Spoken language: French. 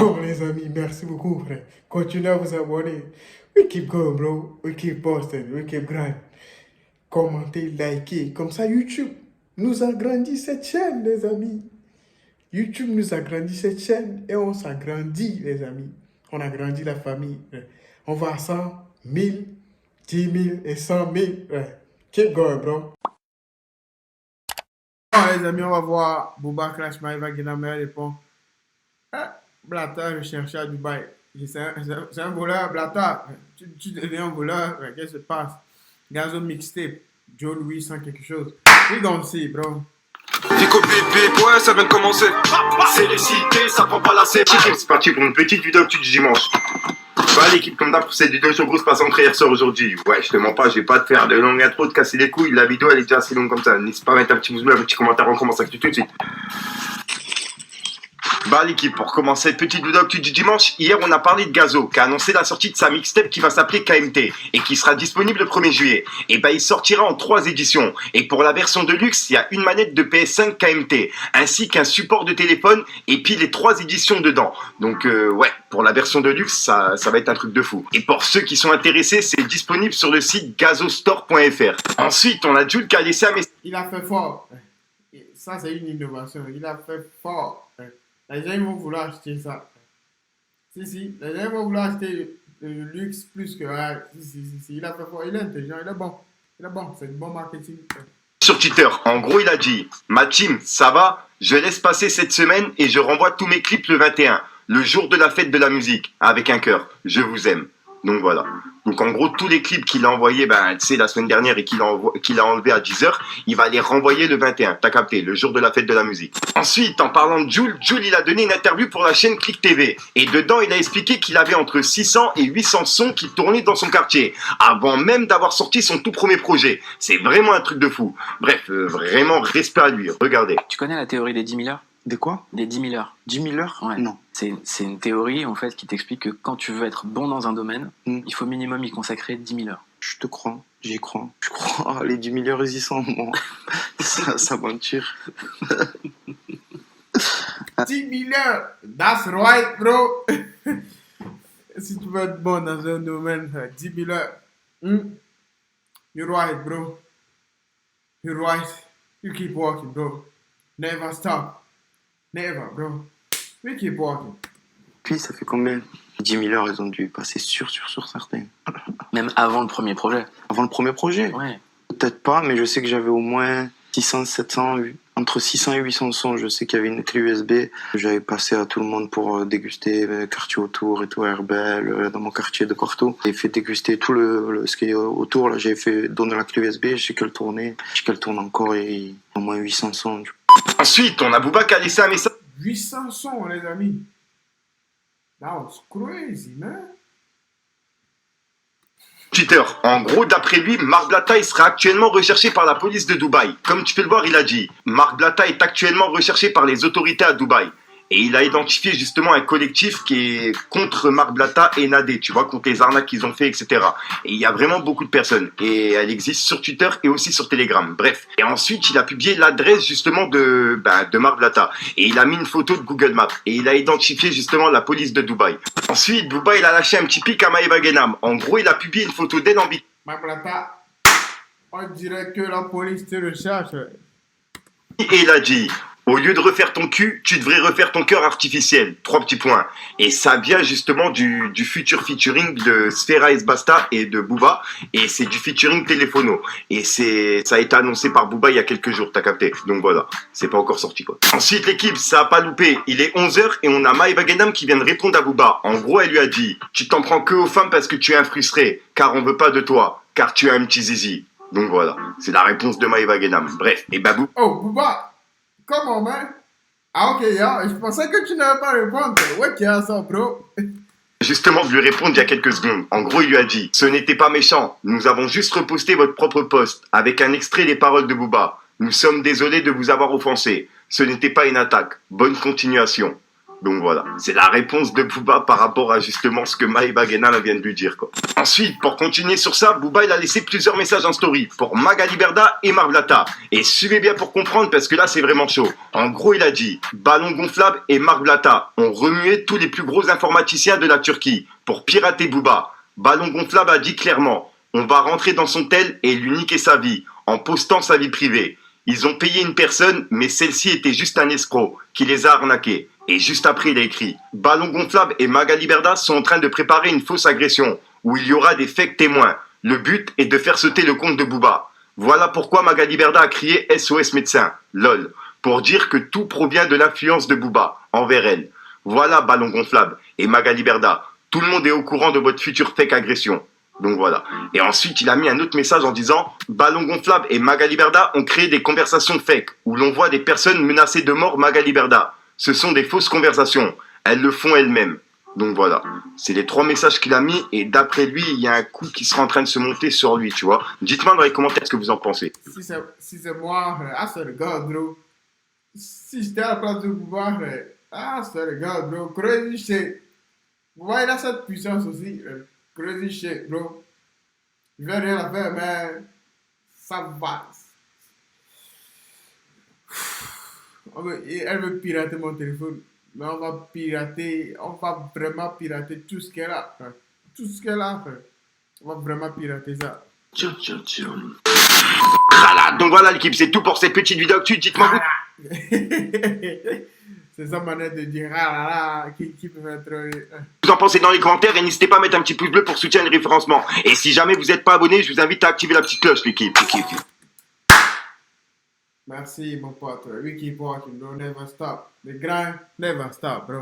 Bon, les amis, merci beaucoup, frère. Continuez à vous abonner. We keep going, bro. We keep posting. We keep grind. Commentez, likez. Comme ça, YouTube nous agrandit cette chaîne, les amis. YouTube nous agrandit cette chaîne et on s'agrandit, les amis. On agrandit la famille. On va à 100, 1000, 10 000 et 100 000. Keep going, bro. Bon, les amis, on va voir Booba Clash Maïva Guinamé répond. Blata, je cherchais à Dubaï. C'est un voleur, Blata. Tu deviens un voleur. Qu'est-ce qui se passe? Gazo mixtape. Joe Louis sans quelque chose. We gonna see, bro. Pico bip ouais, ça vient de commencer. C'est les cités, ça prend pas la scène. C'est parti pour une petite vidéo actu du dimanche. Bah, l'équipe comme d'hab pour cette vidéo sur Grosse passe entrée hier soir aujourd'hui. Ouais, je te mens pas, je vais pas te faire de longue intro, de casser les couilles. La vidéo elle est déjà assez longue comme ça. N'hésite pas à mettre un petit pouce bleu, un petit commentaire, on commence avec tout de suite. Bah l'équipe, pour commencer cette petite vidéo actu du dimanche, hier on a parlé de Gazo qui a annoncé la sortie de sa mixtape qui va s'appeler KMT et qui sera disponible le 1er juillet. Et bah il sortira en 3 éditions. Et pour la version de luxe, il y a une manette de PS5 KMT ainsi qu'un support de téléphone et puis les 3 éditions dedans. Donc ouais, pour la version de luxe, ça va être un truc de fou. Et pour ceux qui sont intéressés, c'est disponible sur le site gazostore.fr. Ensuite, on a Jules qui a laissé un message. Il a fait fort. Ça, c'est une innovation. Il a fait fort. Les gens vont vouloir acheter ça. Si. Les gens vont vouloir acheter le luxe plus que... Si. Il a fait fort. Il est intelligent. Il est bon. C'est du bon marketing. Sur Twitter, en gros il a dit: ma team, ça va, je laisse passer cette semaine et je renvoie tous mes clips le 21, le jour de la fête de la musique, avec un cœur, je vous aime. Donc voilà. Donc en gros tous les clips qu'il a envoyés tu sais, la semaine dernière et qu'il a enlevé à 10h, il va les renvoyer le 21, t'as capté, le jour de la fête de la musique. Ensuite, en parlant de Jules, il a donné une interview pour la chaîne Click TV et dedans il a expliqué qu'il avait entre 600 et 800 sons qui tournaient dans son quartier avant même d'avoir sorti son tout premier projet. C'est vraiment un truc de fou. Bref, vraiment respect à lui, regardez. Tu connais la théorie des 10 000 heures? De quoi? Des 10 000 heures. 10 000 heures? Ouais. Non. C'est une théorie en fait qui t'explique que quand tu veux être bon dans un domaine, il faut minimum y consacrer 10 000 heures. Je te crois, j'y crois. Je crois, les 10 000 heures ils y sont. Bon. ça m'aventure. 10 000 heures. That's right, bro. Si tu veux être bon dans un domaine, 10 000 heures. You're right, bro. You're right. You keep walking, bro. Never stop. Never, bro. We keep walking. Puis ça fait combien? 10 000 heures, ils ont dû passer sur certains. Même avant le premier projet. Avant le premier projet? Ouais. Peut-être pas, mais je sais que j'avais au moins 600, 700, entre 600 et 800 sons. Je sais qu'il y avait une clé USB. J'avais passé à tout le monde pour déguster le quartier autour et tout, à Herbel, dans mon quartier de Corto. J'ai fait déguster tout ce qui est autour. Là, j'ai fait donner la clé USB. Je sais qu'elle tournait. Je sais qu'elle tourne encore et au moins 800 sons. Ensuite, on a Booba qui a laissé un message. 800 sons, les amis. That was crazy, man. Twitter. En gros, d'après lui, Marc Blatta il sera actuellement recherché par la police de Dubaï. Comme tu peux le voir, il a dit: Marc Blatta est actuellement recherché par les autorités à Dubaï. Et il a identifié justement un collectif qui est contre Marc Blatta et Nadé, tu vois, contre les arnaques qu'ils ont fait, etc. Et il y a vraiment beaucoup de personnes. Et elle existe sur Twitter et aussi sur Telegram. Bref. Et ensuite, il a publié l'adresse justement de Marc Blatta. Et il a mis une photo de Google Maps. Et il a identifié justement la police de Dubaï. Ensuite, Booba, il a lâché un petit pic à Maëva Guénam. En gros, il a publié une photo d'elle en bikini. Marc Blatta, on dirait que la police te recherche. Et il a dit: au lieu de refaire ton cul, tu devrais refaire ton cœur artificiel. 3 petits points. Et ça vient justement du futur featuring de Sfera Basta et de Booba. Et c'est du featuring Téléphono. Et ça a été annoncé par Booba il y a quelques jours, t'as capté. Donc voilà, c'est pas encore sorti quoi. Ensuite l'équipe, ça a pas loupé. Il est 11h et on a Maëva Guénam qui vient de répondre à Booba. En gros, elle lui a dit: tu t'en prends que aux femmes parce que tu es un frustré. Car on veut pas de toi. Car tu as un petit zizi. Donc voilà, c'est la réponse de Maëva Guénam. Bref, et Babou. Oh, Booba! Comment, man? Ah, ok, je pensais que tu n'avais pas répondre. Ouais, qui a ça, bro? Justement de lui répondre il y a quelques secondes. En gros, il lui a dit: ce n'était pas méchant. Nous avons juste reposté votre propre post avec un extrait des paroles de Booba. Nous sommes désolés de vous avoir offensé. Ce n'était pas une attaque. Bonne continuation. Donc voilà, c'est la réponse de Booba par rapport à justement ce que Maïba Guénal vient de lui dire, quoi. Ensuite, pour continuer sur ça, Booba il a laissé plusieurs messages en story pour Magali Berda et Marc Blatta. Et suivez bien pour comprendre parce que là c'est vraiment chaud. En gros il a dit, Ballon Gonflable et Marc Blatta ont remué tous les plus gros informaticiens de la Turquie pour pirater Booba. Ballon Gonflable a dit clairement, on va rentrer dans son tel et lui niquer sa vie en postant sa vie privée. Ils ont payé une personne, mais celle-ci était juste un escroc qui les a arnaqués. Et juste après, il a écrit « Ballon Gonflable et Magali Berda sont en train de préparer une fausse agression où il y aura des fake témoins. Le but est de faire sauter le compte de Booba. Voilà pourquoi Magali Berda a crié SOS médecin, lol, pour dire que tout provient de l'influence de Booba envers elle. Voilà Ballon Gonflable et Magali Berda. Tout le monde est au courant de votre future fake agression. » Donc voilà. Et ensuite, il a mis un autre message en disant « Ballon Gonflable et Magali Berda ont créé des conversations fake où l'on voit des personnes menacées de mort Magali Berda. Ce sont des fausses conversations. Elles le font elles-mêmes. » Donc voilà. C'est les 3 messages qu'il a mis et d'après lui, il y a un coup qui sera en train de se monter sur lui, tu vois. Dites-moi dans les commentaires ce que vous en pensez. Si c'est moi, I swear to God, bro. Si j'étais à la place de Booba, I swear to God, bro. Crazy shit. Booba, il a cette puissance aussi. Crazy shit, bro. Je vais rien à faire, mais ça va. Elle veut pirater mon téléphone. Mais on va vraiment pirater tout ce qu'elle a. Frère. Tout ce qu'elle a, frère. On va vraiment pirater ça. Voilà. Donc voilà l'équipe, c'est tout pour cette petite vidéo actu. Dites-moi vous. C'est sa manière de dire ah là là, qui peut être. Vous en pensez dans les commentaires et n'hésitez pas à mettre un petit pouce bleu pour soutenir le référencement. Et si jamais vous n'êtes pas abonné, je vous invite à activer la petite cloche l'équipe. Merci mon pote. We keep walking, bro. Never stop. The grind never stop, bro.